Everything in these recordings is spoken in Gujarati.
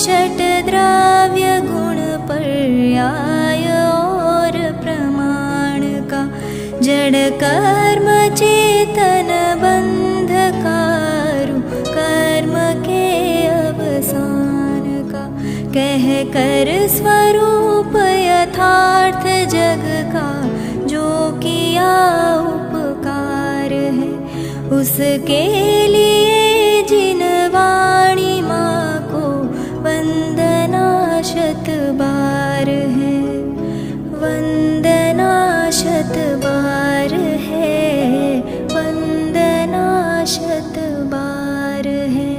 षट्द्रव्य गुण पर्याय और प्रमाण का, जड़ कर्म चेतन बंध कारू कर्म के अवसान का, कह कर स्वरूप यथार्थ जग का जो किया उपकार है, उसके लिए जिन वाणी माँ को वंदना शत बार है, वंदना शत बार है, वंदना शत बार है।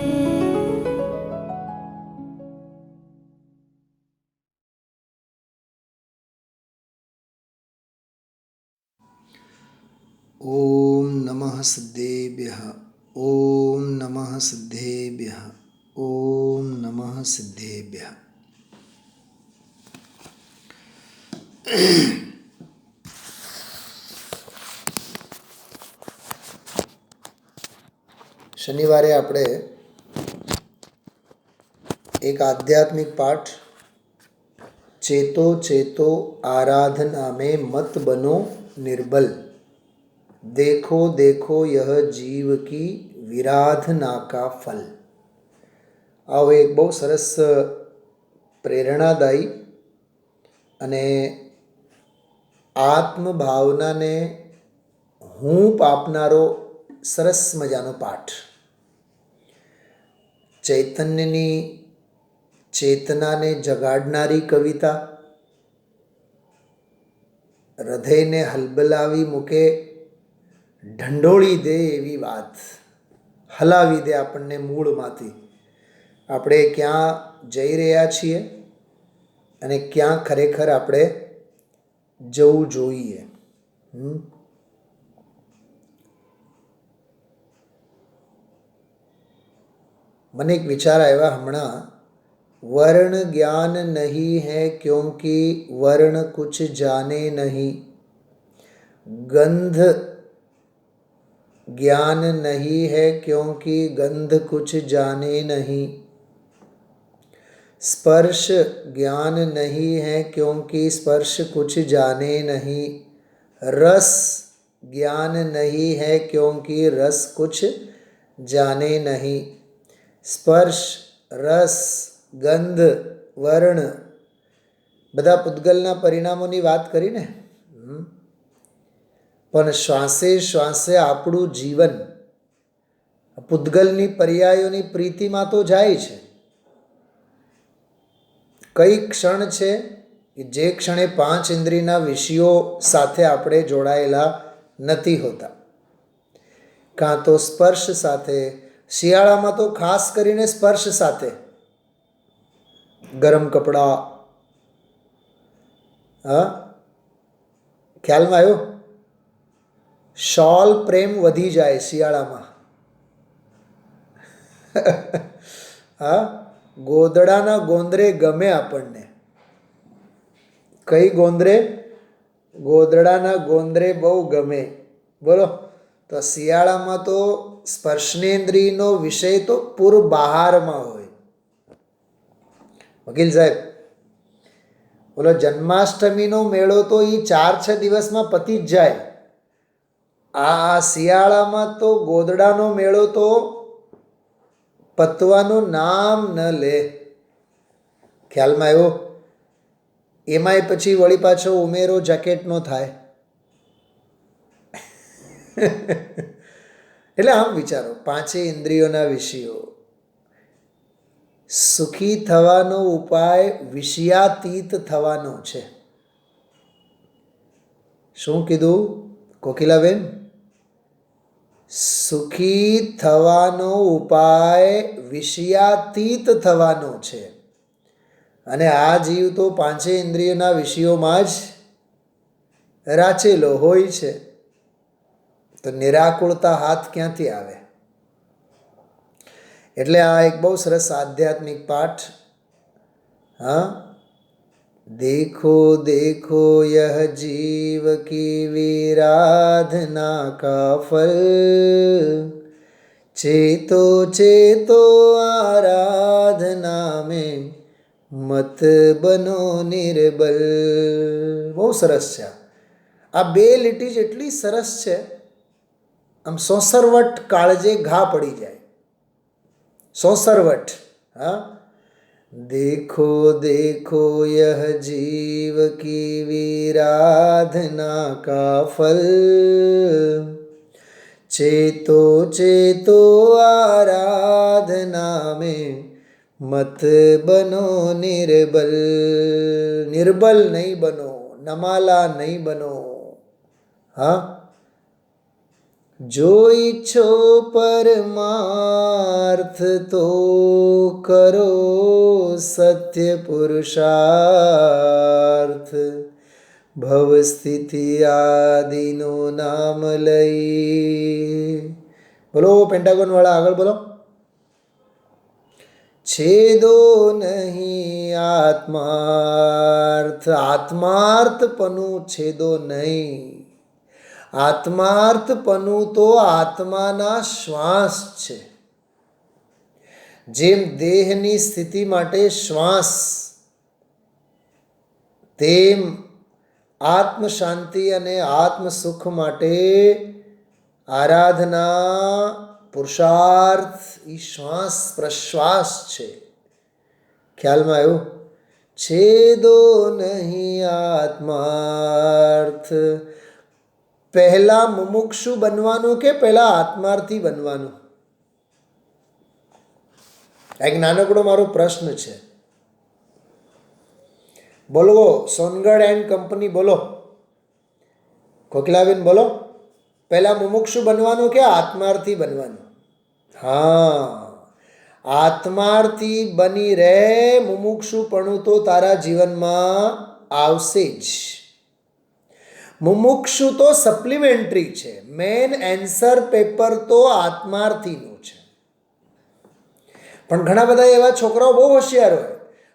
ओम नमः सिद्धेभ्यः, ओम नमः सिद्धेभ्यः, ओम नमः सिद्धेभ्यः। શનિવારે આપણે એક આધ્યાત્મિક પાઠ ચેતો ચેતો આરાધના में मत बनो निर्बल, देखो देखो यह जीव की विराधना का फल। આવો એક બહુ સરસ પ્રેરણાદાયી અને આત્મભાવનાને હૂંફ આપનારો સરસ મજાનો પાઠ। ચૈતન્યની ચેતનાને જગાડનારી કવિતા, હૃદયને હલબલાવી મૂકે, ઢંઢોળી દે એવી વાત, હલાવી દે આપણને મૂળમાંથી। આપણે ક્યાં જઈ રહ્યા છીએ અને ક્યાં ખરેખર આપણે જવું જોઈએ। મને એક વિચાર આવ્યા હમણાં, वर्ण ज्ञान नहीं है क्योंकि वर्ण कुछ जाने नहीं, गंध ज्ञान नहीं है क्योंकि गंध कुछ जाने नहीं, स्पर्श ज्ञान नहीं है क्योंकि स्पर्श कुछ जाने नहीं, रस ज्ञान नहीं है क्योंकि रस कुछ जाने नहीं। स्पर्श, रस, ગંધ, વર્ણ બધા પૂતગલના પરિણામોની વાત કરીને, પણ શ્વાસે શ્વાસે આપણું જીવન પૂતગલની પર્યાયોની પ્રીતિમાં તો જાય છે। કઈ ક્ષણ છે કે જે ક્ષણે 5 ઇન્દ્રિયના વિષયો સાથે આપણે જોડાયેલા નથી હોતા, કાં તો સ્પર્શ સાથે, શિયાળામાં તો ખાસ કરીને સ્પર્શ સાથે, ગરમ કપડાં, હા ખ્યાલમાં આવ્યો? શોલ પ્રેમ વધી જાય શિયાળામાં। હા, ગોદડાના ગોંદરે ગમે આપણને। કઈ ગોંદરે? ગોદડાના ગોંદરે બહુ ગમે। બોલો, તો શિયાળામાં તો સ્પર્શનેન્દ્રિયનો વિષય તો પૂર બહારમાં હોય। વકીલ સાહેબ, બોલો જન્માષ્ટમીનો મેળો તો એ 4-6 દિવસમાં પતી જ જાય। આ શિયાળામાં તો ગોદડાનો મેળો તો પતવાનું નામ ન લે। ખ્યાલમાં આવ્યો? એમાંય પછી વળી પાછો ઉમેરો જેકેટનો થાય। એટલે આમ વિચારો, 5 ઇન્દ્રિયોના વિષયો, સુખી થવાનો ઉપાય વિષયાતીત થવાનો છે। શું કીધું કોકિલાબેન? સુખી થવાનો ઉપાય વિષયાતીત થવાનો છે। અને આ જીવ તો 5 ઇન્દ્રિયોના વિષયોમાં જ રાચેલો હોય છે, તો નિરાકુળતા હાથ ક્યાંથી આવે? એટલે આ એક બહુ સરસ આધ્યાત્મિક પાઠ। હા, देखो देखो यह जीव की विराधना का फल, ચેતો ચેતો આરાધના में મત બનો નિર્બલ. બહુ સરસ છે આ બે લીટી જેટલી સરસ છે, આમ સોસરવટ કાળજે ઘા પડી જાય. સોસરવટ. હા, देखो देखो यह जीव की विराधना का फल, चेतो चेतो आराधना में मत बनो निर्बल. निर्बल नहीं बनो, नमाला नहीं बनो. हाँ, जो इच्छो परमार्थ तो करो सत्य पुरुषार्थ, भव स्थिति आदिनो नाम लई. बोलो पेंटागोन वाला આગળ બોલો. छेदो नहीं आत्मार्थ. आत्मार्थपणું છેદો નહીં. આત્માર્થપણું તો આત્માના શ્વાસ છે. જેમ દેહની સ્થિતિ માટે શ્વાસ, તેમ આત્મ શાંતિ અને આત્મ સુખ માટે આરાધના, પુરુષાર્થ એ શ્વાસ પ્રશ્વાસ છે. ખ્યાલમાં આવ્યું? છેદો નહીં આત્માર્થ. પહેલા મુમુક્ષુ બનવાનું કે પહેલા આત્માર્થી બનવાનું? એક નાનકડો મારો પ્રશ્ન છે. બોલો સોનગઢ એન્ડ કંપની, બોલો કોકલાબેન, બોલો પહેલા મુમુક્ષુ બનવાનું કે આત્માર્થી બનવાનું? હા, આત્માર્થી બની રહે, મુમુક્ષુપણું તો તારા જીવનમાં આવશે જ. મુમુક્ષુ તો સપ્લિમેન્ટરી છે. મેન એન્સર પેપર તો આત્માર્થીનું છે. પણ ઘણા બધા એવા છોકરાઓ બહુ હોશિયાર હોય,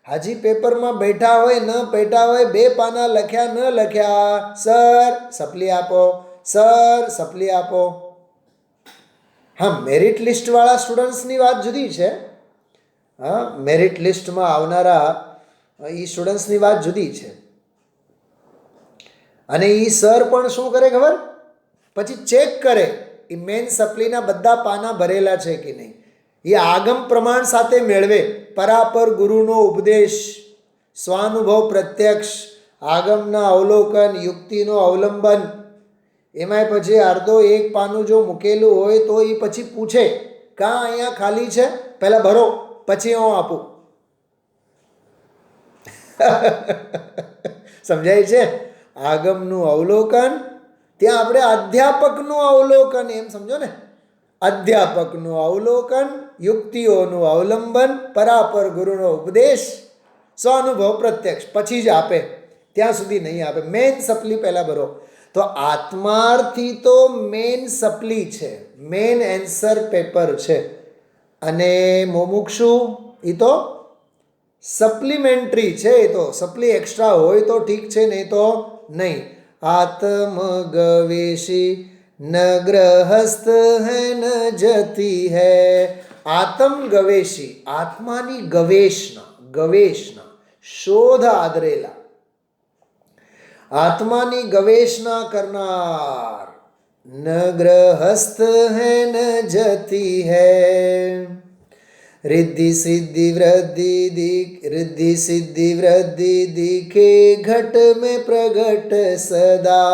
હાજી પેપરમાં બેઠા હોય ન બેઠા હોય, 2 પાના લખ્યા ન લખ્યા, સર સપ્લી આપો, સર સપ્લી આપો. હા, મેરિટ લિસ્ટવાળા સ્ટુડન્ટ્સની વાત જુદી છે. હા, મેરિટ લિસ્ટમાં આવનારા એ સ્ટુડન્ટ્સની વાત જુદી છે. અને એ સર પણ શું કરે ખબર? પછી ચેક કરે એ મેન સપ્લીના બધા પાના ભરેલા છે કે નહીં. એ આગમ પ્રમાણ સાથે મેળવે. પરાપર ગુરુનો ઉપદેશ, સ્વાનુભવ પ્રત્યક્ષ, આગમના અવલોકન, યુક્તિનો અવલંબન. એમાંય પછી અડધો 1 પાનું જો મૂકેલું હોય તો એ પછી પૂછે કાં અહીંયા ખાલી છે, પહેલાં ભરો પછી હું આપું. સમજાય છે? આગમનું અવલોકન, ત્યાં આપણે અધ્યાપકનું અવલોકન એમ સમજો ને. અધ્યાપકનું અવલોકન, યુક્તિઓનું અવલંબન, પરાપર ગુરુનો ઉપદેશ, સ્વાનુભવ પ્રત્યક્ષ, પછી જ આપે. ત્યાં સુધી નહીં આપે. મેન સપ્લી પહેલાં ભરો. તો આત્માર્થી તો મેન સપ્લી છે, મેન એન્સર પેપર છે. અને મુમુક્ષુ એ તો સપ્લિમેન્ટરી છે. એ તો સપ્લી એક્સ્ટ્રા હોય તો ઠીક છે, નહીં તો નહીં. આત્મગવેશી ન ગ્રહસ્થ હૈ ન જતી હૈ. આત્મગવેશી, આત્માની ગવેષણા, ગવેષણા શોધ આદરેલા, આત્માની ગવેષણા કરનાર. ન ગ્રહસ્થ હૈ ન જતી હૈ. रिद्धि सिद्धि वृद्धि दिखे घट में प्रगट सदा.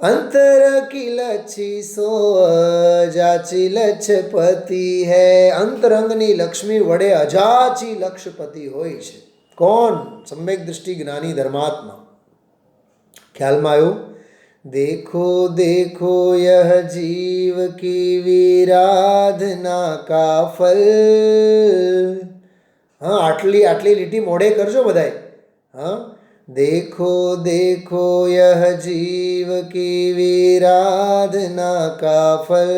अंतर की लच्छी सो अजाची लक्षपति है. અંતરંગની લક્ષ્મી વડે અજાચી લક્ષપતિ હોય છે. કોણ? સમ્યક દૃષ્ટિ જ્ઞાની ધર્માત્મા. ખ્યાલમાં આવ્યું? देखो देखो यह जीव की विराधना का फल. हाँ, આટલી લીટી મોઢે કરજો બધાય. હા, देखो देखो यह जीव की विराधना का फल,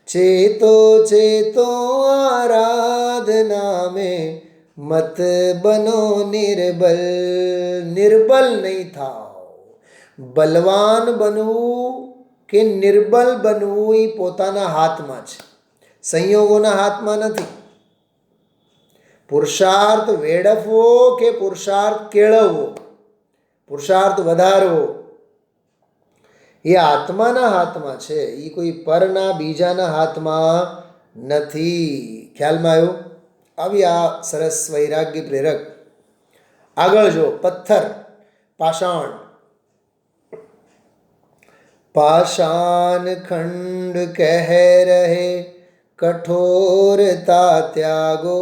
चेतो चेतो आराधना में मत बनो निर्बल. निर्बल नहीं था, બલવાન બનવું કે નિર્બલ બનવું એ પોતાના હાથમાં છે, સંયોગોના હાથમાં નથી. પુરુષાર્થ વેડફવો કે પુરુષાર્થ કેળવવો, પુરુષાર્થ વધારવો એ આત્માના હાથમાં છે, એ કોઈ પરના બીજાના હાથમાં નથી. ખ્યાલમાં આવ્યું? આવી આ સરસ વૈરાગ્ય પ્રેરક. આગળ જો, પથ્થર, પાષાણ. पाषाण खंड कह रहे कठोरता त्यागो.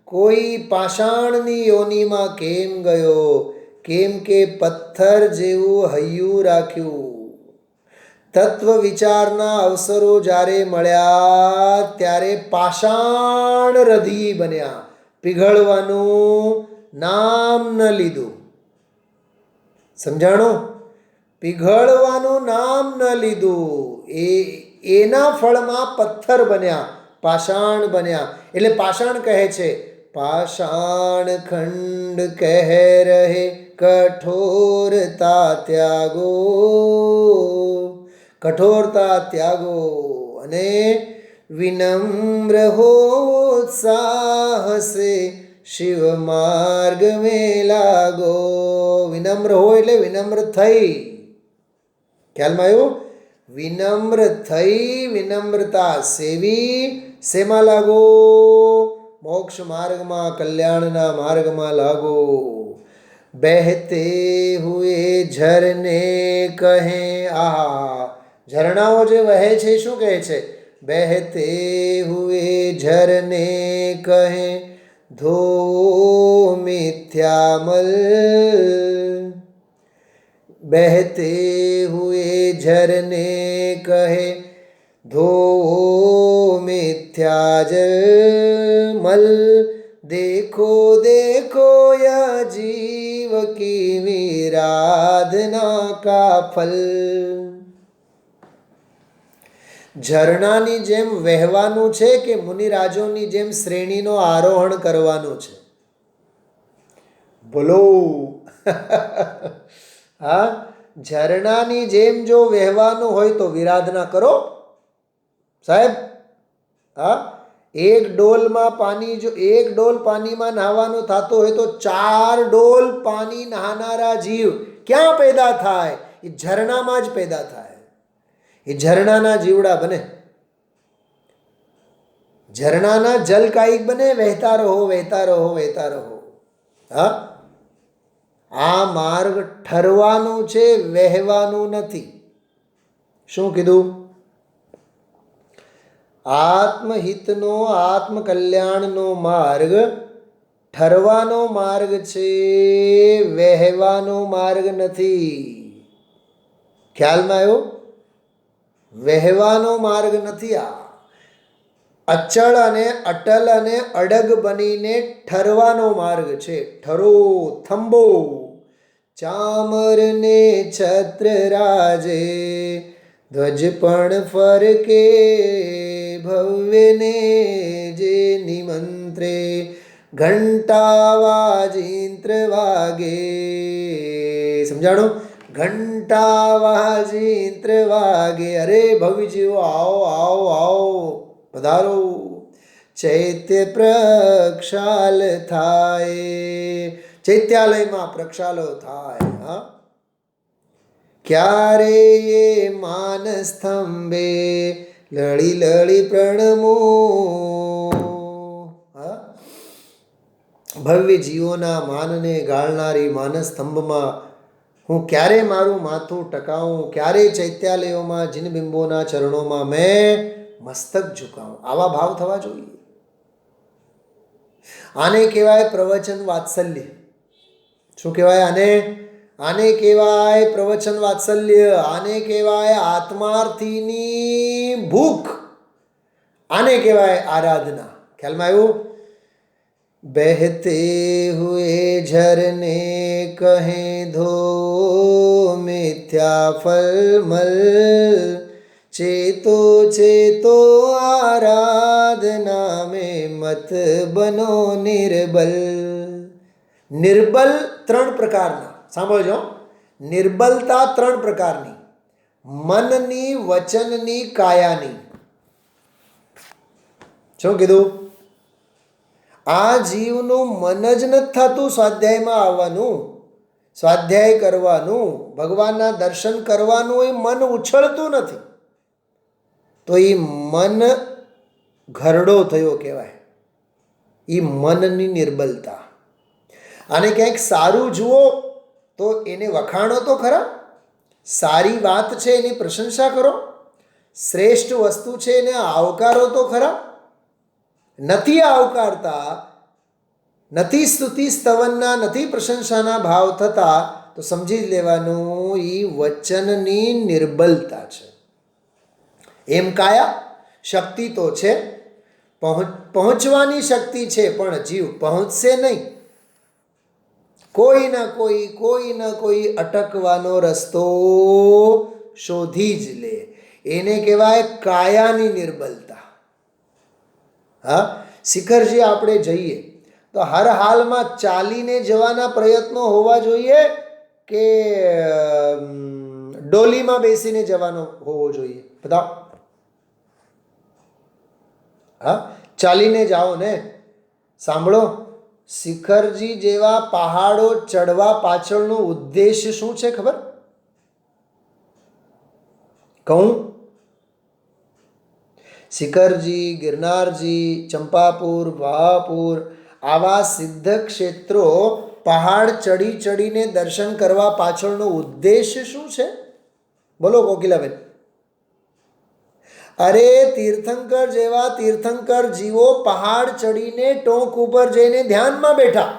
કોઈ પાષાણની યોનિમાં કેમ ગયો? કેમ કે પથ્થર જેવું હૈયું રાખ્યું. તત્વ વિચારના અવસરો જ્યારે મળ્યા ત્યારે પાષાણ રધી બન્યા, પીઘળવાનું નામ ન લીધું. સમજાણું? પીઘળવાનું નામ ન લીધું, એના ફળમાં પથ્થર બન્યા, પાષાણ બન્યા. એટલે પાષાણ કહે છે, પાષાણ ખંડ કહે રહે કઠોરતા ત્યાગો. કઠોરતા ત્યાગો અને વિનમ્ર હો ઉત્સાહ સે શિવ માર્ગ में લાગો. વિનમ્ર હો એટલે વિનમ્ર થઈ. ખ્યાલમાં આવ્યું? વિનમ્ર થઈ, વિનમ્રતા સેવી, શેમાં લાગો? મોક્ષ માર્ગમાં, કલ્યાણના માર્ગમાં લાગો. બહેતે હુએ ઝરને કહે. આહા, ઝરણાઓ જે વહે છે શું કહે છે? બહેતે હુએ ઝરને કહે ધો મિથ્યામલ. बहते हुए झरने कहे धो मिथ्या जल मल. देखो देखो यह जीव की विराधना का फल. ઝરણાની જેમ વહેવાનું છે કે મુનિરાજોની જેમ શ્રેણીનો આરોહણ કરવાનું છે? બોલો. હા, ઝરણાની જેમ જો વહેવાનું હોય તો વિરાધના કરો સાહેબ. હા, એક ડોલમાં પાણી, જો એક ડોલ પાણીમાં નહાવાનું થતું હોય તો 4 ડોલ પાણી નહાનારા જીવ ક્યાં પેદા થાય? એ ઝરણામાં જ પેદા થાય. એ ઝરણાના જીવડા બને, ઝરણાના જલ કાયિક બને. વહેતા રહો, વહેતા રહો, વહેતા રહો. હા, આ માર્ગ ઠરવાનું છે, વહેવાનું નથી. શું કીધું? આત્મહિતનો, આત્મકલ્યાણનો માર્ગ ઠરવાનો માર્ગ છે, વહેવાનો માર્ગ નથી. ખ્યાલમાં આવ્યો? વહેવાનો માર્ગ નથી. આ અચળ અને અટલ અને અડગ બનીને ઠરવાનો માર્ગ છે. ઠરો, થંભો. ચામર ને છત્ર રાજે ધ્વજ પણ ફરકે ભવ્યને જે નિમંત્રે ઘંટા વાજિંત્ર વાગે. સમજાણું? ઘંટા વાજિંત્ર વાગે. અરે ભવ્યજીવો આવો આવો આવો, પધારો. ચૈત્ય પ્રક્ષાલ થાય, ચૈત્યાલયમાં પ્રક્ષાલો થાય. હા, ક્યારે એ માન સ્તંભે લળી લળી પ્રણમો. હા, ભવ્ય જીવોના માનને ગાળનારી માનસ્તંભમાં હું ક્યારે મારું માથું ટકાવું, ક્યારે ચૈત્યાલયોમાં જીનબિંબોના ચરણોમાં મેં મસ્તક ઝુકાવું. આવા ભાવ થવા જોઈએ. આને કહેવાય પ્રવચન વાત્સલ્ય. શું કહેવાય આને? આને કહેવાય પ્રવચન વાત્સલ્ય. આને કહેવાય આત્માર્થીની ભૂખ. આને કહેવાય આરાધના. ખ્યાલમાં આવ્યું? બહેતે હુએ ઝરને કહે ધો મિથ્યા ફલમલ. ચેતો ચેતો આરાધના में મત બનો નિર્બલ. નિર્બલ 3 પ્રકારના. સાંભળજો, નિર્બલતા 3 પ્રકારની. મનની, વચનની, કાયાની. શું કીધું? આ જીવનું મન જ નથી થતું સ્વાધ્યાયમાં આવવાનું, સ્વાધ્યાય કરવાનું, ભગવાનના દર્શન કરવાનું, એ મન ઉછળતું નથી. તો એ મન ઘરડો થયો કહેવાય. એ મનની નિર્બલતા. અને ક્યાંક સારું જુઓ તો એને વખાણો તો ખરા, સારી વાત છે એની પ્રશંસા કરો, શ્રેષ્ઠ વસ્તુ છે એને આવકારો તો ખરા. નથી આવકારતા, નથી સ્તુતિ સ્તવનના, નથી પ્રશંસાના ભાવ થતા, તો સમજી લેવાનું એ વચનની નિર્બલતા છે. એમ કાયા શક્તિ તો છે, પહોંચવાની શક્તિ છે, પણ જીવ પહોંચશે નહીં. કોઈ ના કોઈ અટકવાનો રસ્તો શોધી જ લે. એને કહેવાય કાયાની નિર્બલતા. હા, શિખરજી આપણે જઈએ તો હર હાલમાં ચાલીને જવાના પ્રયત્નો હોવા જોઈએ કે ડોલીમાં બેસીને જવાનો હોવો જોઈએ? બતાવો. હા, ચાલીને જાઓ ને. સાંભળો, શિખરજી જેવા પહાડો ચડવા પાછળનો ઉદ્દેશ શું છે ખબર? કહું? શિખરજી, ગિરનારજી, ચંપાપુર, ભાવાપુર આવા સિદ્ધ ક્ષેત્રો પહાડ ચડી ચડીને દર્શન કરવા પાછળનો ઉદ્દેશ શું છે? બોલો કોકિલાબેન. અરે તીર્થંકર જેવા તીર્થંકર જીવો પહાડ ચડીને ટોંક ઉપર જઈને ધ્યાનમાં બેઠા.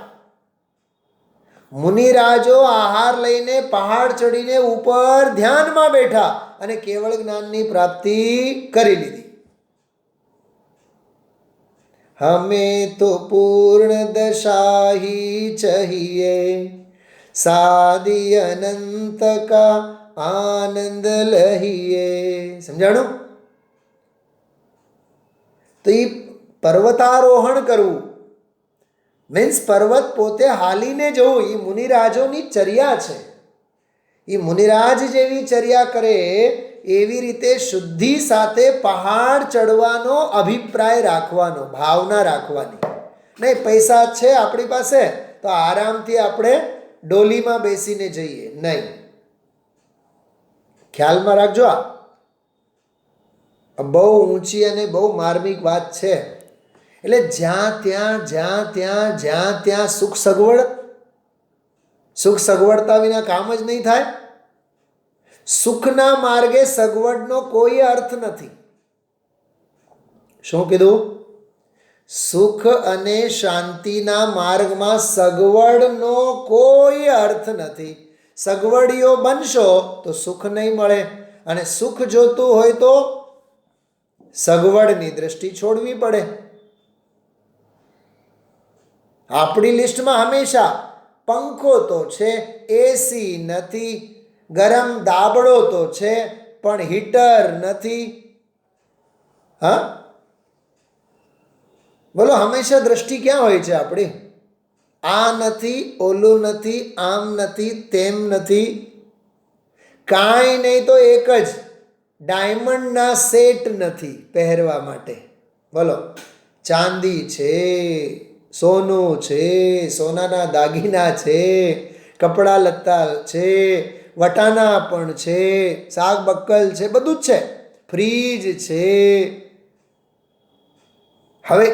મુનિરાજો આહાર લઈને પહાડ ચડીને ઉપર ધ્યાનમાં બેઠા અને કેવળ જ્ઞાનની પ્રાપ્તિ કરી લીધી. हमें तो पूर्ण दशा ही चाहिए, सादी अनंत का आनंद लहिए. સમજાણું? તો એ પર્વતારોહણ કરવું મીન્સ પર્વત પોતે હાલીને જવું, એ મુનિરાજોની ચર્યા છે. એ મુનિરાજ જેવી ચર્યા કરે એવી રીતે શુદ્ધિ સાથે પહાડ ચડવાનો અભિપ્રાય રાખવાનો, ભાવના રાખવાની. નહીં પૈસા છે આપણી પાસે તો આરામથી આપણે ડોલીમાં બેસીને જઈએ, નહીં. ખ્યાલમાં રાખજો. આ બહુ ઊંચી અને બહુ માર્મિક વાત છે. એટલે જ્યાં ત્યાં સુખ સગવડતા વિના કામ જ નહીં થાય. સુખના માર્ગે સગવડનો કોઈ અર્થ નથી. શું કીધું? સુખ અને શાંતિના માર્ગમાં સગવડનો કોઈ અર્થ નથી. સગવડીઓ બનશો તો સુખ નહીં મળે, અને સુખ જોતું હોય તો સગવડની દ્રષ્ટિ છોડવી પડે. આપણી લિસ્ટમાં હંમેશા પંખો તો છે, એસી નથી, ગરમ દાબડો તો છે પણ હીટર નથી. હા બોલો, હંમેશા દ્રષ્ટિ ક્યાં હોય છે આપણી? આ નથી, ઓલું નથી, આમ નથી, તેમ નથી. કાંઈ નહીં તો એક જ ડાયમંડના સેટ નથી પહેરવા માટે. બોલો, ચાંદી છે, સોનું છે, સોનાના દાગીના છે, કપડાં લત્તા છે, વટાણા પણ છે, શાક બક્કલ છે, બધું જ છે, ફ્રીજ છે. હવે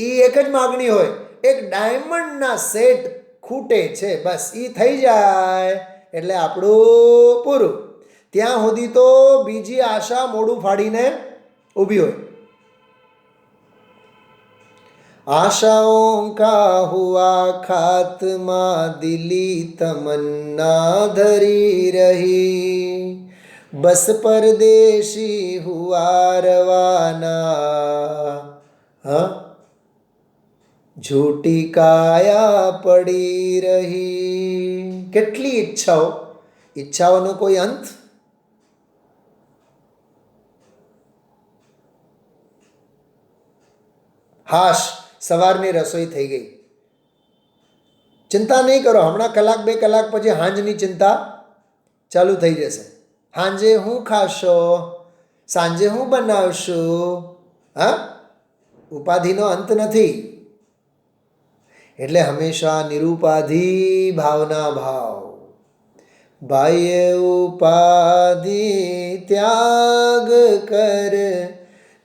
એ એક જ માગણી હોય, એક ડાયમંડના સેટ ખૂટે છે, બસ એ થઈ જાય એટલે આપણું પૂરું. ત્યાં સુધી તો બીજી આશા મોઢું ફાડીને ઊભી હોય. आशाओं का हुआ खात्मा, दिली तमन्ना धरी रही, बस परदेशी हुआ रवाना. हाँ, झूठी काया पड़ी रही. કેટલી ઈચ્છાઓનો કોઈ અંત? હાશ, સવારની રસોઈ થઈ ગઈ. ચિંતા નહીં કરો, હમણાં કલાક બે કલાક પછી હાંજની ચિંતા ચાલુ થઈ જશે. સાંજે હું ખાશો, સાંજે હું બનાવશું. હા, ઉપાધિનો અંત નથી. એટલે હંમેશા નિરુપાધિ ભાવના ભાવ. બાહ્ય ઉપાધિ ત્યાગ કર,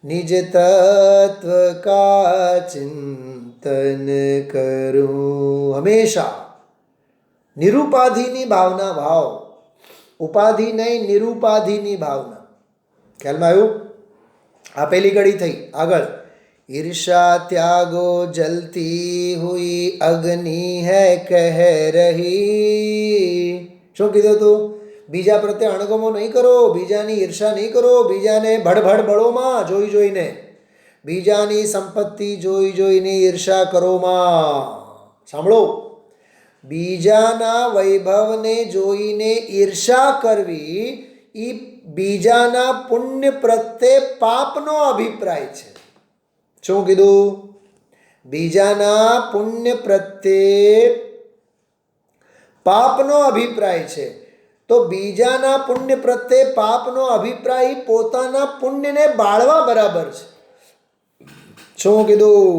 નિજ તત્વ કા ચિંતન કરું. હંમેશા નિરુપાધિની ભાવના ભાવ. ઉપાધિ નહીં, નિરુપાધિની ભાવના. ખ્યાલમાં આવ્યું? આ પહેલી કડી થઈ. આગળ, ईर्षा त्यागो जलती हुई अग्नि है कह रही. શું કીધું તું? બીજા પ્રત્યે અણગમો નહીં કરો, બીજાની ઈર્ષા નહીં કરો, બીજાને ભડભડ બળોમાં જોઈ જોઈને, બીજાની સંપત્તિ જોઈ જોઈને ઈર્ષા કરોમાં. સાંભળો, બીજાના વૈભવને જોઈને ઈર્ષા કરવી એ બીજાના પુણ્ય પ્રત્યે પાપનો અભિપ્રાય છે. શું કીધું? બીજાના પુણ્ય પ્રત્યે પાપનો અભિપ્રાય છે. તો બીજાના પુણ્ય પ્રત્યે પાપનો અભિપ્રાય પોતાના પુણ્યને બાળવા બરાબર છે. શું કીધું?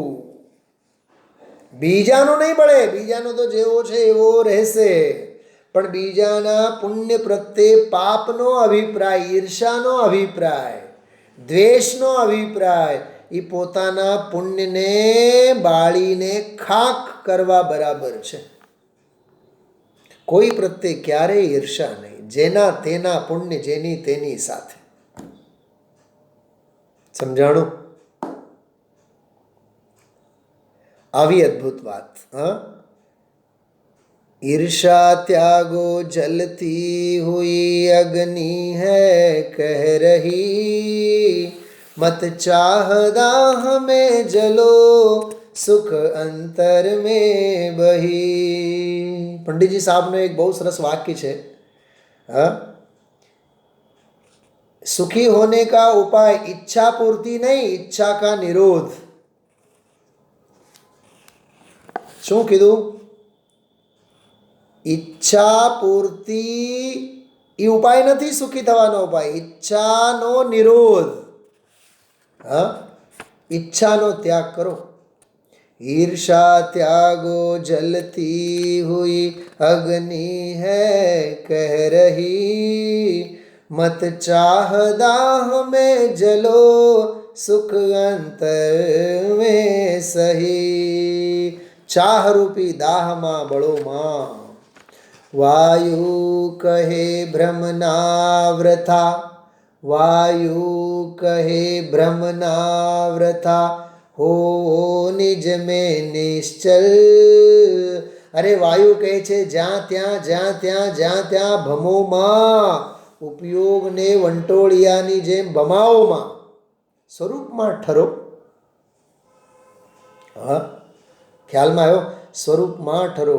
બીજાનું નહીં બળે, બીજાનો તો જેવો છે એવો રહેશે, પણ બીજાના પુણ્ય પ્રત્યે પાપનો અભિપ્રાય, ઈર્ષાનો અભિપ્રાય, દ્વેષનો અભિપ્રાય એ પોતાના પુણ્યને બાળીને ખાક કરવા બરાબર છે. કોઈ પ્રત્યે ક્યારેય ઈર્ષા નહીં. જેના તેના પુણ્ય જેની તેની સાથે. સમજાણું? આવી અદ્ભુત વાત. હા, ईर्षा त्यागो जलती हुई अग्नि है कह रही, मत चाहदा हमें जलो सुख अंतर में बही. पंडितजी साहबનું એક બહુ સરસ વાક્ય છે. હા, सुखी होने का उपाय इच्छा पूर्ति नहीं, इच्छा का निरोध. શું કીધું? ઈચ્છા પૂર્તિ એ ઉપાય નથી સુખી થવાનો ઉપાય, ઈચ્છાનો નિરોધ. હા, ઈચ્છાનો ત્યાગ કરો. ईर्षा त्यागो जलती हुई अग्नि है कह रही, मत चाहदा हमें जलो सुख अंतर में सही. ચાહ રૂપી દાહમાં બળોમાં. વાયુ કહે ભ્રમના વ્રથા, વાયુ કહે ભ્રમના વ્રથા, હો નિજ મેં નિશ્ચલ. અરે વાયુ કહે છે જ્યાં ત્યાં જ્યાં ત્યાં જ્યાં ત્યાં ભમોમાં, ઉપયોગને વંટોળિયાની જેમ ભમાઓમાં, સ્વરૂપમાં ઠરો. હા, ખ્યાલમાં આવ્યો? સ્વરૂપમાં ઠરો.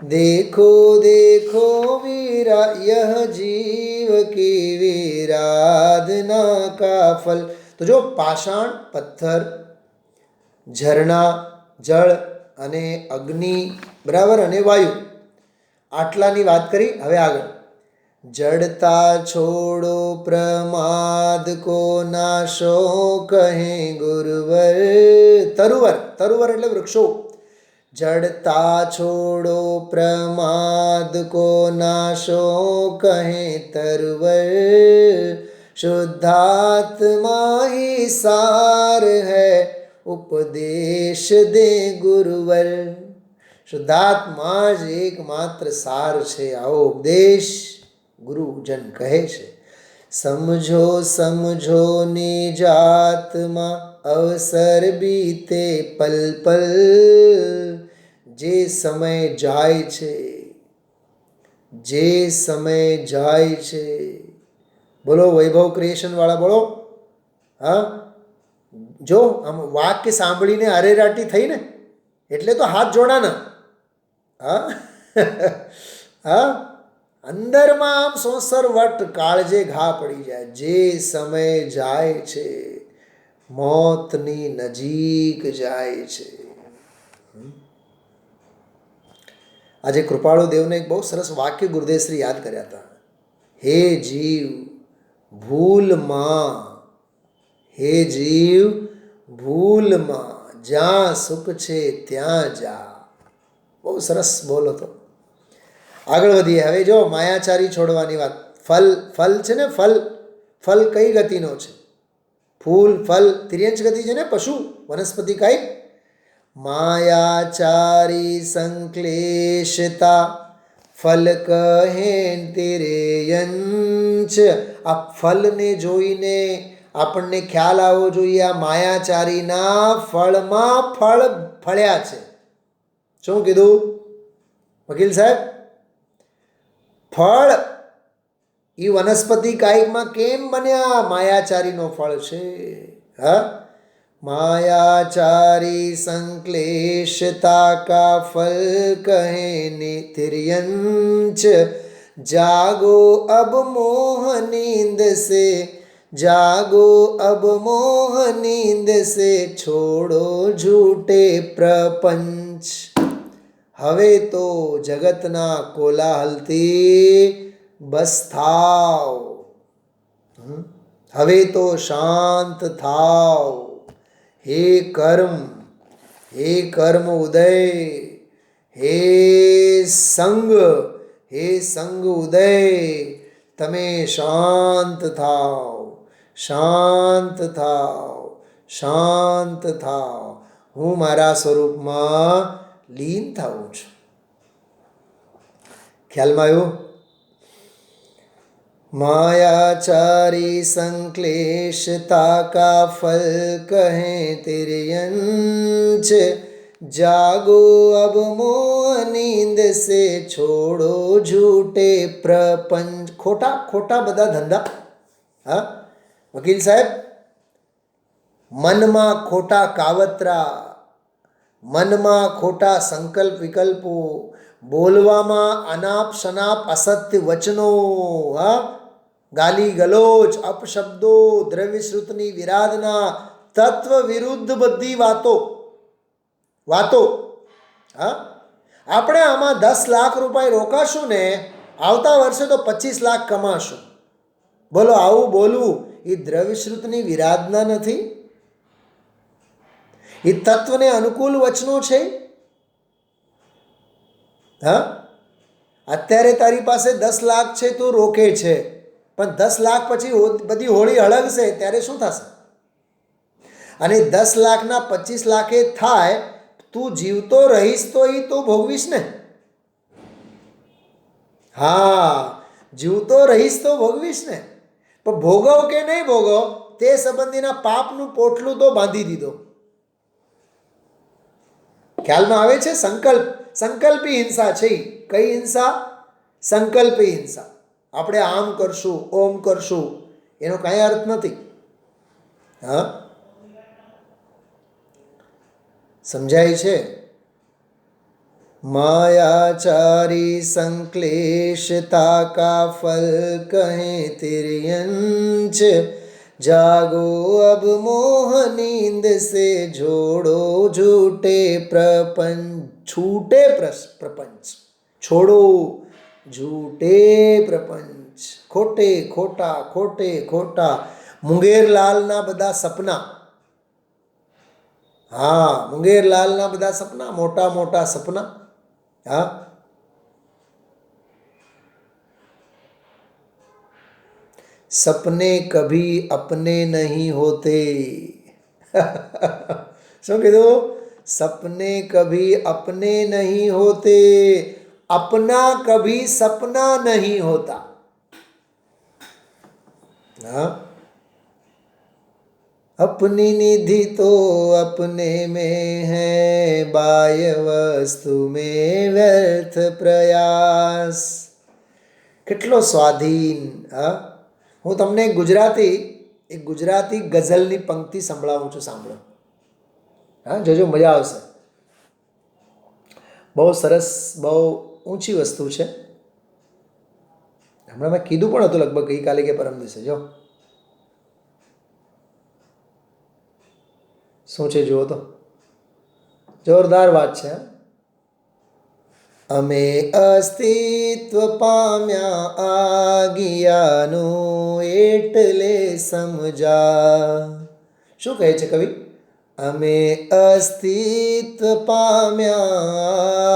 देखो देखो वीरा यह जीव की वीराधना का फल. તો જો પાષાણ, પથ્થર, ઝરણા, જળ અને અગ્નિ, બરાબર, અને વાયુ, આટલાની વાત કરી. હવે આગળ, જડતા છોડો પ્રમાદ કો નાશો કહે ગુરુવર. તરુવર, તરુવર એટલે વૃક્ષો. જડતા છોડો પ્રમાદ કો નાશો કહે તરુવર, શુદ્ધાત્મા હી સાર હૈ ઉપદેશ દે ગુરુવર. શુદ્ધાત્મા જ એકમાત્ર સાર છે, આવો ઉપદેશ ગુરુજન કહે છે. સમજો સમજો નિજાત્મા અવસર બીતે પલ પલ. જે સમય જાય છે, જે સમય જાય છે. બોલો વૈભવ ક્રિએશન વાળા બોલો. હા, જો આમ વાક્ય સાંભળીને અરેરાટી થઈ ને, એટલે તો હાથ જોડાના. હા હા, અંદરમાં આમ સોસર વટ કાળજે ઘા પડી જાય. જે સમય જાય છે, મોતની નજીક જાય છે. આજે કૃપાળુ દેવને એક બહુ સરસ વાક્ય ગુરુદેવશ્રી યાદ કર્યા હતા. હે જીવ ભૂલમાં, હે જીવ ભૂલમાં, જ્યાં સુખ છે ત્યાં જા. બહુ સરસ બોલો તો. આગળ વધીએ. હવે જો માયાચારી છોડવાની વાત. ફલ ફલ છે ને, ફલ ફલ કઈ ગતિનો છે? ફૂલ ફલ તિર્યંચ ગતિ છે ને, પશુ વનસ્પતિ કાંઈ. માયાચારી સંક્લેશતા ફલ કહે તિર્યંચ. આ ફલને જોઈને આપણને ખ્યાલ આવવો જોઈએ આ માયાચારીના ફળમાં ફળ ફળ્યા છે. શું કીધું વકીલ સાહેબ? ફળ એ વનસ્પતિ કાયિકમાં કેમ બન્યા? માયાચારીનો ફળ છે. હા, માયાચારી સંક્લેશતા કા ફલ કહે તિર્યંચ. જાગો અબ મોહ નીંદ સે, જાગો અબ મોહ નીંદ સે, છોડો ઝૂઠે પ્રપંચ. હવે તો જગતના કોલાહલથી બસ થાવ. હવે તો શાંત થાવ. હે કર્મ, હે કર્મ ઉદય, હે સંગ, હે સંગ ઉદય, તમે શાંત થાવ, શાંત થાવ, શાંત થાવ. હું મારા સ્વરૂપમાં લીન થાઉં છું. ખ્યાલમાં આવ્યું? માયાચારી સંક્લેશતા કા ફલ કહે તિર્યંચ. જાગો અબ મોહ નીંદ સે, છોડો ઝૂઠે પ્રપંચ. ખોટા ખોટા બધા ધંધા. હા વકીલ સાહેબ, મનમાં ખોટા કાવતરા, મનમાં ખોટા સંકલ્પ વિકલ્પો, બોલવામાં અનાપ શનાપ અસત્ય વચનો, હા, ગાલી ગલોચ, અપશબ્દો, દ્રવ્યશ્રુતની વિરાધના, તત્વ વિરુદ્ધ બધી વાતો વાતો. હા, આપણે આમાં 10 લાખ રૂપિયા રોકાશું ને, આવતા વર્ષે તો 25 લાખ કમાશું. બોલો, આવું બોલવું એ દ્રવ્યશ્રુતની વિરાધના નથી? એ તત્વને અનુકૂળ વચનો છે. હા, અત્યારે તારી પાસે 10 લાખ છે, તું રોકે છે, પણ 10 લાખ પછી બધી હોળી હળગશે ત્યારે શું થશે? અને 10 લાખના 25 લાખે થાય, તું જીવતો રહીશ તો એ તું ભોગવીશ ને. હા, જીવતો રહીશ તો ભોગવીશ ને. પણ ભોગવ કે નહીં ભોગવ, તે સંબંધીના પાપનું પોટલું તો બાંધી દીધો. ખ્યાલમાં આવે છે? સંકલ્પ, સંકલ્પી હિંસા છે. કઈ હિંસા? સંકલ્પી હિંસા. આપણે આમ કરશું, ઓમ કરશું, એનો કાંઈ અર્થ નથી. હા, સમજાય છે? માયાચારી સંક્લેશતા કા ફલ કહે તિર્યંચ. જાગો અબ મોહ નીંદ સે, જોડો ઝૂઠે પ્રપંચ. છૂટે પ્રપંચ, છોડો ઝૂઠે પ્રપંચ. ખોટે ખોટા, ખોટે ખોટા મુંગેરલાલના બધા સપના. હા, મુંગેરલાલના બધા સપના, મોટા મોટા સપના. હા, સપને કભી અપને નહીં હોતે. શું કીધું? સપને કભી અપને નહીં હોતે, अपना कभी सपना नहीं होता. हाँ, अपनी निधि तो अपने में है, बाह्य वस्तु में व्यर्थ प्रयास. કેટલો સ્વાધીન. હા, હું તમને એક ગુજરાતી ગઝલની પંક્તિ સંભળાવું છું, સાંભળો. હા, જોજો, મજા આવશે. બહુ સરસ, બહુ ઊંચી વસ્તુ છે. હમણાં મેં કીધું પણ હતું લગભગ ગઈકાલે કે પરમ દિવસે. જો શું છે જુઓ તો, જોરદાર વાત છે. અમે અસ્તિત્વ પામ્યા આગિયાનું એટલે સમજા. શું કહે છે કવિ? અમે અસ્તિત્વ પામ્યા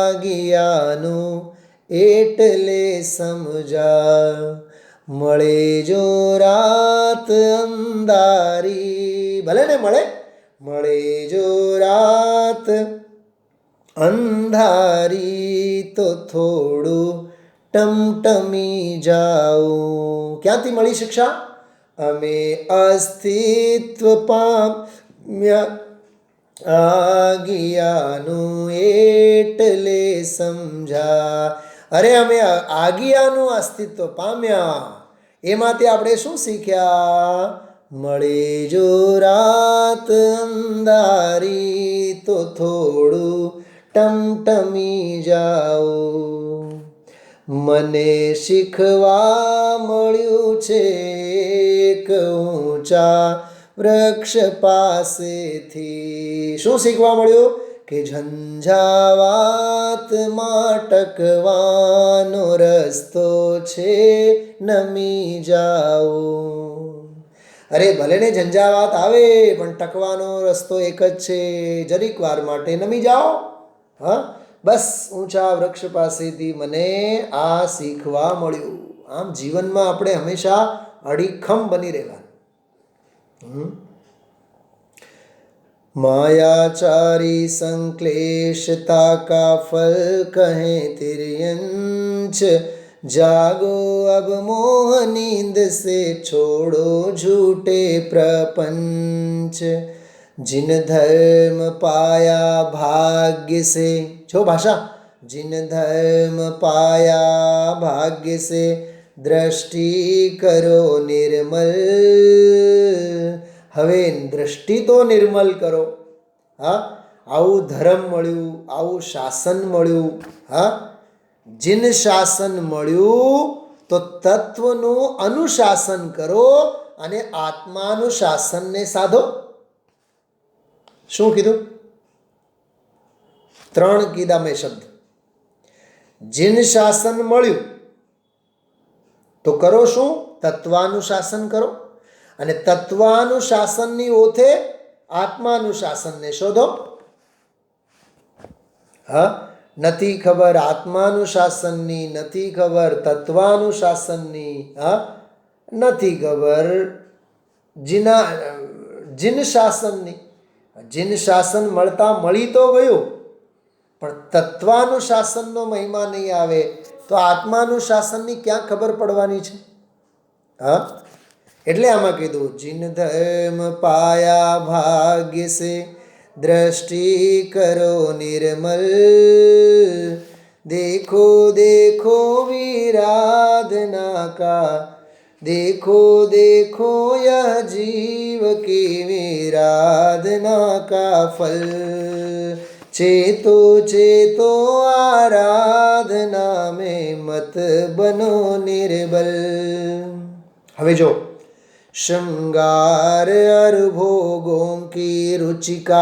આગિયાનું એટલે સમજા. મળે જો રાત અંધારી, ભલે ને મળે, મળે જો રાત અંધારી તો થોડું ટમટમી જાઉં. ક્યાંથી મળી શિક્ષા? અમે અસ્તિત્વ પામ્યા આગિયાનું એટલે સમજા. અરે અમે આગિયાનું અસ્તિત્વ પામ્યા, એમાંથી આપણે શું શીખ્યા? મળે જો રાત અંધારી તો થોડું ટમટમી જાઓ. મને શીખવા મળ્યું છે એક ઊંચા વૃક્ષ પાસેથી. શું શીખવા મળ્યું? કે ઝંઝાવાતમાં ટકવાનો રસ્તો છે નમી જાઓ. અરે ભલે ને ઝંઝાવાત આવે પણ ટકવાનો રસ્તો એક જ છે, જરીક વાર માટે નમી જાઓ. હા, બસ ઊંચા વૃક્ષ પાસેથી મને આ શીખવા મળ્યું. આમ જીવનમાં આપણે હંમેશા અડીખમ બની રહેવાનું. मायाचारी संक्लेशता का फल कहें तिर्यंच. जागो अब मोह नींद से छोड़ो झूठे प्रपंच. जिन धर्म पाया भाग्य से, जो भाषा, जिन धर्म पाया भाग्य से दृष्टि करो निर्मल. હવે દ્રષ્ટિ તો નિર્મલ કરો. હા, આવું ધર્મ મળ્યું, આવું શાસન મળ્યું. હા, જીન શાસન મળ્યું તો તત્વનું અનુશાસન કરો અને આત્માનું શાસનને સાધો. શું કીધું? 3 કીધા મેં શબ્દ. જીન શાસન મળ્યું તો કરો શું? તત્વાનું શાસન કરો. અને તત્વાનુશાસનની ઓથે આત્માનુશાસનને શોધો. હા, નથી ખબર આત્માનુશાસનની, નથી ખબર તત્વાનુશાસનની, હા, નથી ખબર જીન શાસનની. જીન શાસન મળતા મળી તો ગયું, પણ તત્વાનુશાસનનો મહિમા નહીં આવે તો આત્માનુશાસનની ક્યાં ખબર પડવાની છે? હા, એટલે આમાં કીધું જીન ધર્મ પાયા ભાગ્ય સે दृष्टि करो निर्मल. देखो देखो विराधना का, देखो देखो यह जीव की विराधना का फल. चेतो चेतो आराधना में मत बनो निर्बल. હવે જો श्रृंगार और भोगों की रुचि का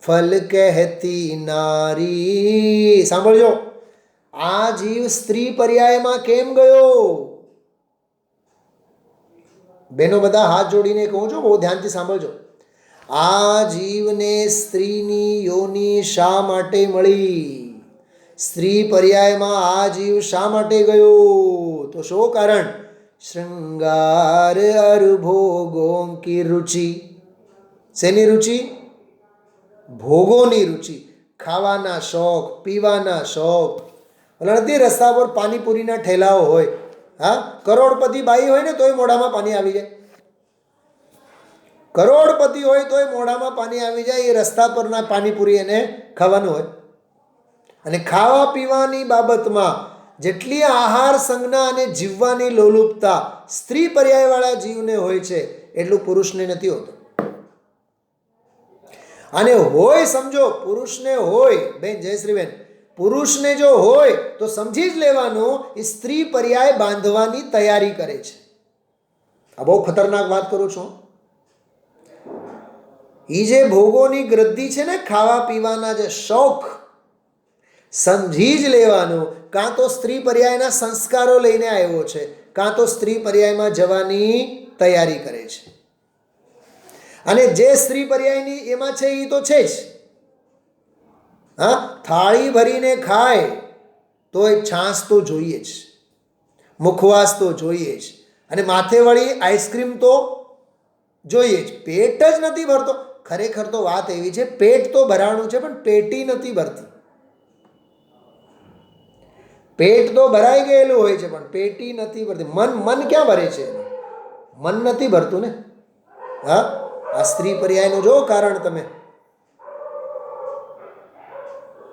फल कहती नारी. સાંભળજો, આ જીવ સ્ત્રી પર્યાયમાં કેમ ગયો? બહેનો બધા હાથ જોડીને કહું છું, બહુ ધ્યાનથી સાંભળજો. આ જીવને સ્ત્રીની યોની શા માટે મળી? સ્ત્રી પર્યાયમાં આ જીવ શા માટે ગયો? તો શું કારણ? श्रृंगार और भोगों की रुचि. શેની રુચિ? ભોગોની રુચિ. ખાવાના શોખ, પીવાના શોખ. ઓલા નથી રસ્તા પર પાણીપુરીના ઠેલાઓ હોય, હા, કરોડપતિ બાઈ હોય ને તોય મોઢામાં પાણી આવી જાય. કરોડપતિ હોય તોય મોઢામાં પાણી આવી જાય. એ રસ્તા પરના પાણીપુરી એને ખાવાનું હોય. અને ખાવા પીવાની બાબતમાં જેટલી આહાર સંજ્ઞા અને જીવવાની લોલુપતા સ્ત્રી પર્યાયવાળા જીવને હોય છે એટલું પુરુષને નથી હોતું. અને હોય, સમજો, પુરુષને હોય, બેન જયશ્રીબેન, પુરુષને જો હોય તો સમજી જ લેવાનું એ સ્ત્રી પર્યાય બાંધવાની તૈયારી કરે છે. આ બહુ ખતરનાક વાત કરું છું. એ જે ભોગોની ગ્રદ્ધિ છે ને, ખાવા પીવાના જે શોખ, સમજી જ લેવાનું, કાં તો સ્ત્રી પર્યાયના સંસ્કારો લઈને આવ્યો છે, કાં તો સ્ત્રી પર્યાયમાં જવાની તૈયારી કરે છે. અને જે સ્ત્રી પર્યાયની એમાં છે એ તો છે જ. હા, થાળી ભરીને ખાય તો એ છાશ તો જોઈએ જ, મુખવાસ તો જોઈએ જ, અને માથે વળી આઈસ્ક્રીમ તો જોઈએ જ. પેટ જ નથી ભરતો. ખરેખર તો વાત એવી છે, પેટ તો ભરાણું છે પણ પેટી નથી ભરતી. પેટ તો ભરાઈ ગયેલું હોય છે પણ પેટી નથી ભરતી. મન ક્યાં ભરે છે? મન નથી ભરતું ને. હા, આ સ્ત્રી પર્યાયનું જો કારણ તમે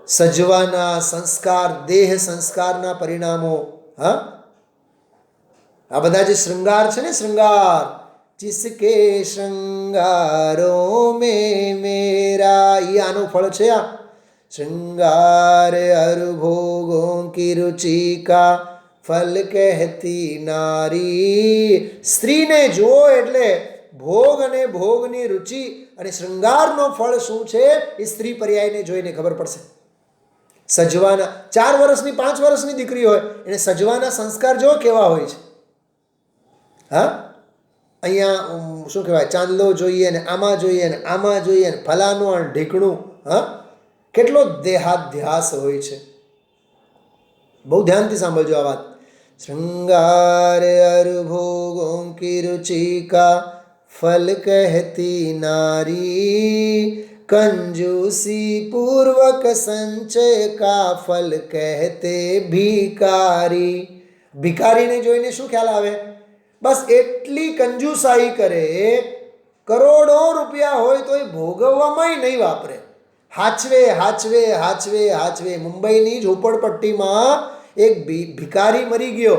સજવાના સંસ્કાર, દેહ સંસ્કારના પરિણામો, હા, આ બધા જે શૃંગાર છે ને, શૃંગાર, જિસકે શૃંગારો में मेरा, ये આનું ફળ છે. આ श्रृंगार हर भोगों की रुचि का फल कहती नारी. સ્ત્રીને જુઓ એટલે ભોગ અને ભોગની રુચિ અને શૃંગારનો ફળ શું છે એ સ્ત્રી પર્યાયને જોઈને ખબર પડશે. સજવાના 4 વર્ષની 5 વર્ષની દીકરી હોય એને સજવાના સંસ્કાર જો કેવા હોય છે. હા, અહીંયા શું કહેવાય, ચાંદલો જોઈએ ને આમાં જોઈએ ને આમાં જોઈએ ને ફલાનું અને ઢીકણું. હા, કેટલો દેહાધ્યાસ હોય છે. બહુ ધ્યાનથી સાંભળજો આ વાત. શ્રૃંગાર હર ભોગોं की रुचि का फल कहती नारी, कंजूसी पूर्वक संचय का फल कहते ભિખારી. ભિખારીને જોઈને શું ખ્યાલ આવે? બસ એટલી કંજુસાઈ કરે, કરોડો રૂપિયા હોય તો એ ભોગવવામાં નહીં વાપરે. હાચવે હાચવે હાચવે હાચવે. મુંબઈની ઝોપડપટ્ટીમાં એક ભિખારી મરી ગયો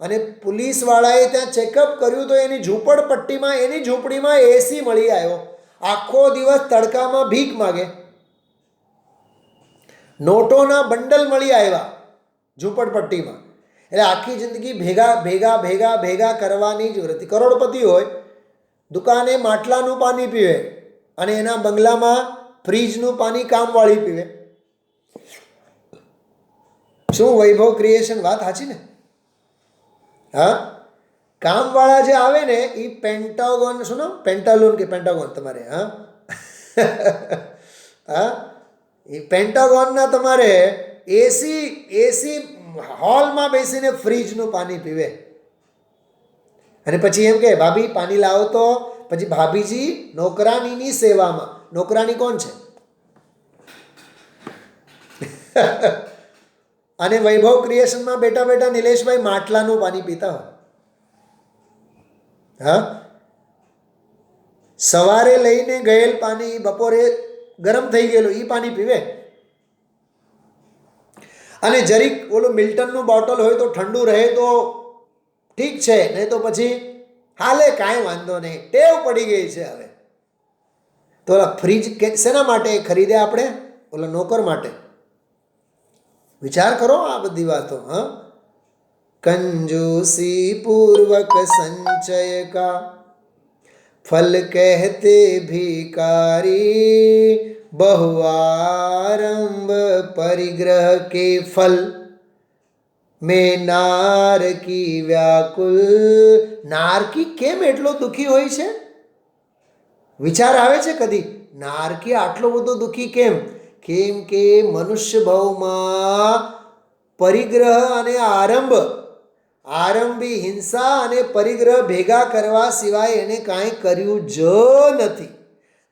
અને પોલીસવાળાએ ત્યાં ચેકઅપ કર્યું તો એની ઝૂંપડપટ્ટીમાં, એની ઝૂંપડીમાં એસી મળી આવ્યો. આખો દિવસ તડકામાં ભીખ માગે. નોટોના બંડલ મળી આવ્યા ઝૂંપડપટ્ટીમાં. એટલે આખી જિંદગી ભેગા ભેગા ભેગા ભેગા કરવાની જ વૃત્તિ. કરોડપતિ હોય, દુકાને માટલાનું પાણી પીવે અને એના બંગલામાં ફ્રીજનું પાણી કામવાળી પીવે. શું વૈભવ ક્રિએશન? વાત સાચી ને? હા, કામવાળા જે આવે ને એ પેન્ટાગોન, શું નામ, પેન્ટાલુન કે પેન્ટાગોન તમારે, હા હા, એ પેન્ટાગોનના તમારે એસી હોલમાં બેસીને ફ્રીજનું પાણી પીવે. અને પછી એમ કે ભાભી પાણી લાવો તો પછી ભાભીજી નોકરાણીની સેવામાં. નોકરાણી કોણ છે? અને વૈભવ ક્રિએશનમાં બેઠા બેઠા નિલેશભાઈ માટલાનું પાણી પીતા હોય. હા, સવારે લઈને ગયેલ પાણી બપોરે ગરમ થઈ ગયેલું એ પાણી પીવે. અને જરીક ઓલું મિલ્ટનનું બોટલ હોય તો ઠંડુ રહે તો ઠીક છે, નહીં તો પછી હાલે, કાંઈ વાંધો નહીં, ટેવ પડી ગઈ છે હવે. તો ઓલા ફ્રીજ શેના માટે ખરીદે આપણે? ઓલા નોકર માટે. વિચાર કરો આ બધી વાતો. હા, કંજૂસી પૂર્વક સંચય કા ફલ કહેતે ભિખારી, बहुआरंभ परिग्रह के फल में नारकी व्याकुल. નારકી કેમ એટલો દુઃખી હોય છે? વિચાર આવે છે કદી? નારકી આટલો બધો દુઃખી કેમ? કેમ કે મનુષ્ય ભાવમાં પરિગ્રહ અને આરંભી હિંસા અને પરિગ્રહ ભેગા કરવા સિવાય એને કાંઈ કર્યું જ નથી.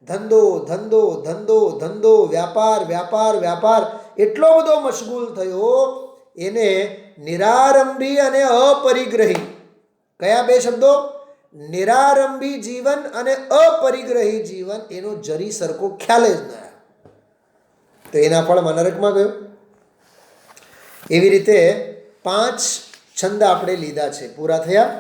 ધંધો ધંધો ધંધો ધંધો, વ્યાપાર વ્યાપાર વ્યાપાર, એટલો બધો મશગુલ થયો એને નિરારંભી અને અપરિગ્રહી. કયા બે શબ્દો? નિરારંભી જીવન અને અપરિગ્રહી જીવન, એનો જરી સરખો ખ્યાલ જ ના. તો એના ફળમાં નરકમાં ગયો. એવી રીતે 5 છંદ આપણે લીધા છે, પૂરા થયા.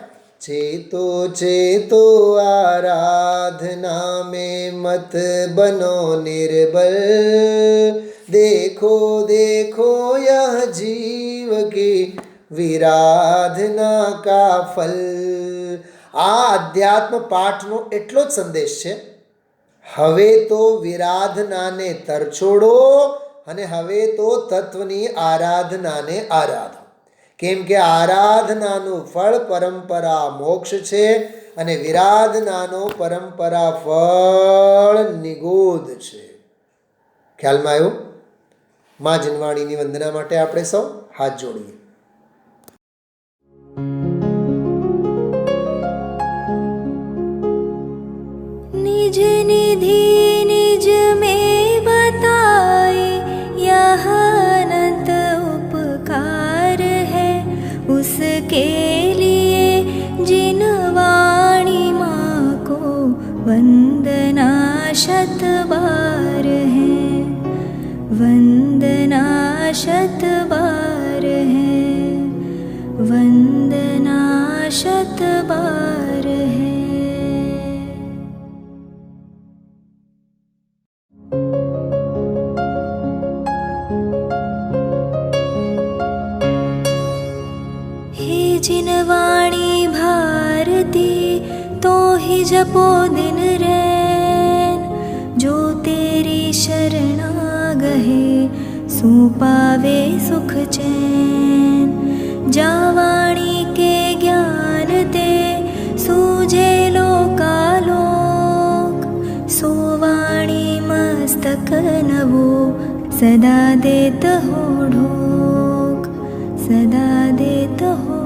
चेतो चेतो आराधना में मत बनो निर्बल, देखो देखो यह जीव की विराधना का फल. આ અધ્યાત્મ પાઠનો એટલો જ સંદેશ છે. હવે તો વિરાધનાને તરછોડો અને હવે તો તત્વની આરાધનાને આરાધો. કેમ કે આરાધનાનું ફળ પરંપરા મોક્ષ છે અને વિરાધનાનો પરંપરા ફળ નિગૂઢ છે. ખ્યાલમાં આવ્યું? મા જનવાણીની વંદના માટે આપણે સૌ હાથ જોડીએ. निज निधि निज में बताए यह अनंत उपकार है, उसके लिए जिन वाणी माँ को वंदना शत बार है, वंदना शत बार है, वंदना शत बार है. जिन वाणी भारती तो ही जपो दिन रैन, जो तेरी शरणा गहे सो पावे सुख चैन. जा वाणी के ज्ञान ते सूझे लोकालोक, सो वाणी मस्तक नवो सदा देत हो ढोक, सदा देत हो